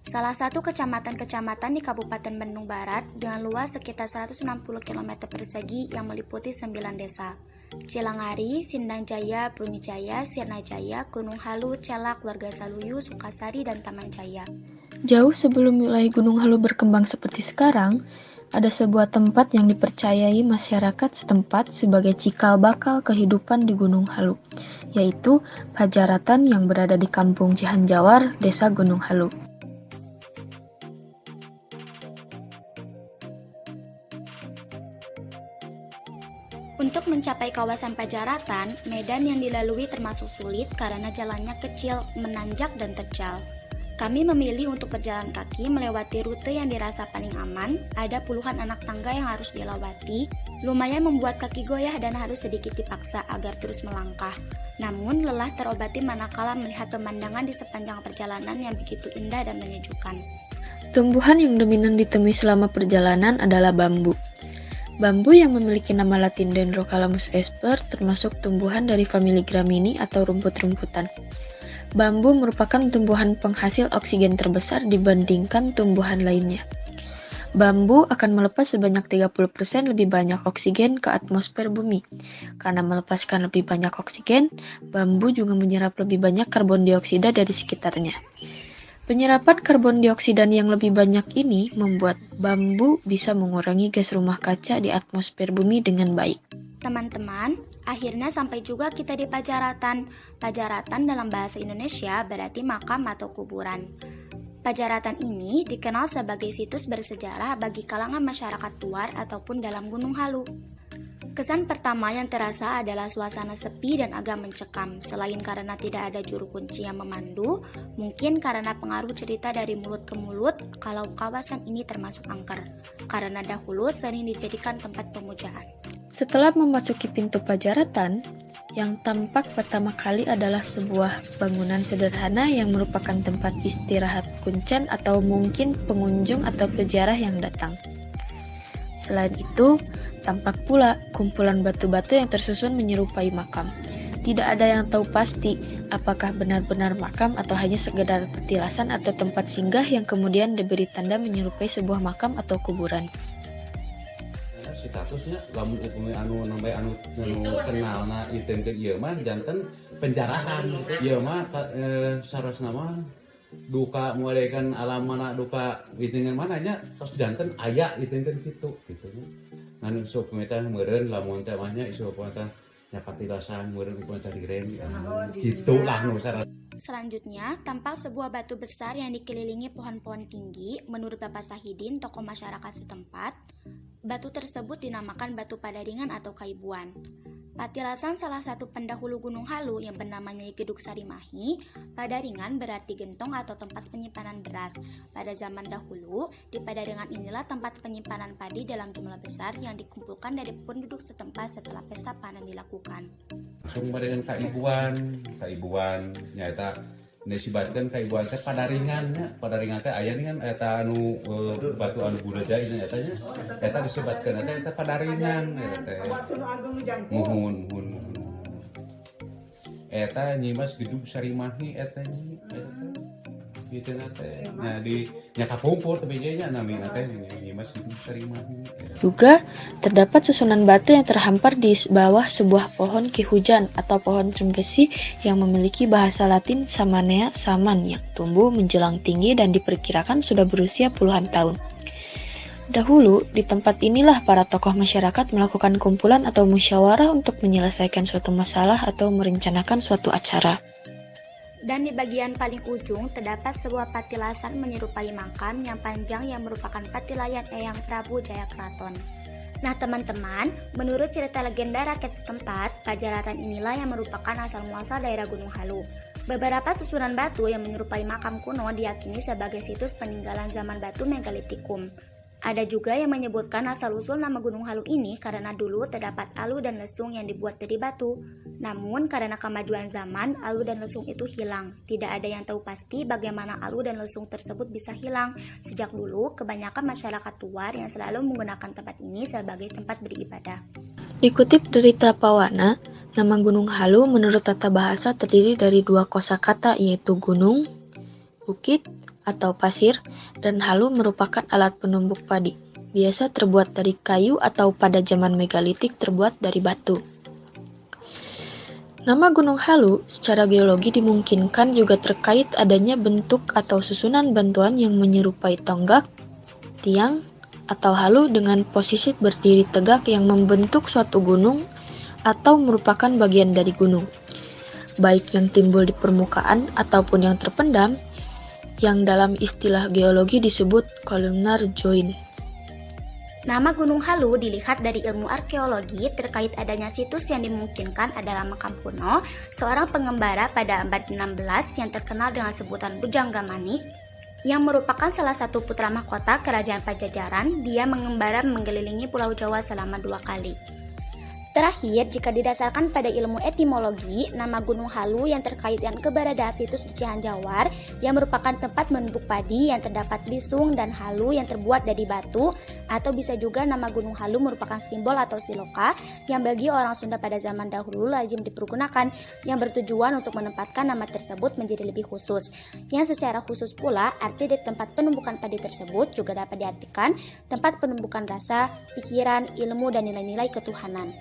Salah satu kecamatan-kecamatan di Kabupaten Bandung Barat dengan luas sekitar 160 km persegi yang meliputi 9 desa. Cilangari, Sindang Jaya, Bumi Jaya, Sirna Jaya, Gunung Halu, Celak, Warga Saluyu, Sukasari, dan Taman Jaya. Jauh sebelum wilayah Gunung Halu berkembang seperti sekarang, ada sebuah tempat yang dipercayai masyarakat setempat sebagai cikal bakal kehidupan di Gunung Halu, yaitu Pajaratan yang berada di Kampung Cihanjawar, Desa Gunung Halu. Untuk mencapai kawasan Pajaratan, medan yang dilalui termasuk sulit karena jalannya kecil, menanjak, dan terjal. Kami memilih untuk berjalan kaki melewati rute yang dirasa paling aman. Ada puluhan anak tangga yang harus dilewati, lumayan membuat kaki goyah dan harus sedikit dipaksa agar terus melangkah. Namun lelah terobati manakala melihat pemandangan di sepanjang perjalanan yang begitu indah dan menyejukkan. Tumbuhan yang dominan ditemui selama perjalanan adalah bambu. Bambu yang memiliki nama latin Dendrocalamus esper termasuk tumbuhan dari famili Gramini atau rumput-rumputan. Bambu merupakan tumbuhan penghasil oksigen terbesar dibandingkan tumbuhan lainnya. Bambu akan melepas sebanyak 30% lebih banyak oksigen ke atmosfer bumi. Karena melepaskan lebih banyak oksigen, bambu juga menyerap lebih banyak karbon dioksida dari sekitarnya. Penyerapan karbon dioksida yang lebih banyak ini membuat bambu bisa mengurangi gas rumah kaca di atmosfer bumi dengan baik. Teman-teman, akhirnya sampai juga kita di Pajaratan. Pajaratan dalam bahasa Indonesia berarti makam atau kuburan. Pajaratan ini dikenal sebagai situs bersejarah bagi kalangan masyarakat luar ataupun dalam Gunung Halu. Kesan pertama yang terasa adalah suasana sepi dan agak mencekam. Selain karena tidak ada juru kunci yang memandu, mungkin karena pengaruh cerita dari mulut ke mulut kalau kawasan ini termasuk angker, karena dahulu sering dijadikan tempat pemujaan. Setelah memasuki pintu Pajaratan, yang tampak pertama kali adalah sebuah bangunan sederhana yang merupakan tempat istirahat kuncan atau mungkin pengunjung atau peziarah yang datang. Selain itu, tampak pula kumpulan batu-batu yang tersusun menyerupai makam. Tidak ada yang tahu pasti apakah benar-benar makam atau hanya sekedar petilasan atau tempat singgah yang kemudian diberi tanda menyerupai sebuah makam atau kuburan. Statusnya lamun upami anu kenalna iteun ke ieu mah janten penjarahan. Ieu mah sarosna mah duka muadekan alam mana duka iteungeun mana nya tos janten aya iteunkeun kitu gitu. Ngan sok pemeta meureun lamun teh mah nya isu pemeta nya katilasan meureun pemeta diren kitu lah nu saran. Selanjutnya, tampak sebuah batu besar yang dikelilingi pohon-pohon tinggi. Menurut Bapak Sahidin, tokoh masyarakat setempat, batu tersebut dinamakan Batu Padaringan atau Kaibuan. Patilasan salah satu pendahulu Gunung Halu yang bernama Nyai Gedug Sarimahi, Padaringan berarti gentong atau tempat penyimpanan beras. Pada zaman dahulu, di Padaringan inilah tempat penyimpanan padi dalam jumlah besar yang dikumpulkan dari penduduk setempat setelah pesta panen dilakukan. Langsung dengan kaibuan nyata disibatkan kaibuan teh padaringan teh aya kan eta anu batu anu buleja ini nyatanya eta disibatkeun eta padaringan teh muhun eta Nyimas Gedug Sarimahi eta gitu teh nya di nya kapungkur teh nya nami teh Nyimas Gedug Sarimahi. Juga terdapat susunan batu yang terhampar di bawah sebuah pohon ki hujan atau pohon trembesi yang memiliki bahasa Latin Samanea saman yang tumbuh menjulang tinggi dan diperkirakan sudah berusia puluhan tahun. Dahulu, di tempat inilah para tokoh masyarakat melakukan kumpulan atau musyawarah untuk menyelesaikan suatu masalah atau merencanakan suatu acara. Dan di bagian paling ujung terdapat sebuah patilasan menyerupai makam yang panjang yang merupakan patilayan Eyang Prabu Jayakraton. Nah teman-teman, menurut cerita legenda rakyat setempat, Pajaratan inilah yang merupakan asal-muasal daerah Gunung Halu. Beberapa susunan batu yang menyerupai makam kuno diyakini sebagai situs peninggalan zaman batu megalitikum. Ada juga yang menyebutkan asal-usul nama Gunung Halu ini karena dulu terdapat alu dan lesung yang dibuat dari batu. Namun karena kemajuan zaman, alu dan lesung itu hilang. Tidak ada yang tahu pasti bagaimana alu dan lesung tersebut bisa hilang. Sejak dulu, kebanyakan masyarakat luar yang selalu menggunakan tempat ini sebagai tempat beribadah. Dikutip dari Trapawana, nama Gunung Halu menurut tata bahasa terdiri dari dua kosakata yaitu gunung, bukit atau pasir, dan Halu merupakan alat penumbuk padi. Biasa terbuat dari kayu atau pada zaman megalitik terbuat dari batu. Nama Gunung Halu secara geologi dimungkinkan juga terkait adanya bentuk atau susunan batuan yang menyerupai tonggak, tiang, atau halu dengan posisi berdiri tegak yang membentuk suatu gunung atau merupakan bagian dari gunung, baik yang timbul di permukaan ataupun yang terpendam, yang dalam istilah geologi disebut columnar joint. Nama Gunung Halu dilihat dari ilmu arkeologi terkait adanya situs yang dimungkinkan adalah makam kuno seorang pengembara pada abad 16 yang terkenal dengan sebutan Bujangga Manik, yang merupakan salah satu putra mahkota kerajaan Pajajaran. Dia mengembara mengelilingi Pulau Jawa selama 2 kali. Terakhir, jika didasarkan pada ilmu etimologi, nama Gunung Halu yang terkait dengan keberadaan situs di Cihanjawar yang merupakan tempat menumbuk padi yang terdapat lisung dan halu yang terbuat dari batu, atau bisa juga nama Gunung Halu merupakan simbol atau siloka yang bagi orang Sunda pada zaman dahulu lazim dipergunakan, yang bertujuan untuk menempatkan nama tersebut menjadi lebih khusus. Yang secara khusus pula, arti dari tempat penumbukan padi tersebut juga dapat diartikan tempat penumbukan rasa, pikiran, ilmu, dan nilai-nilai ketuhanan.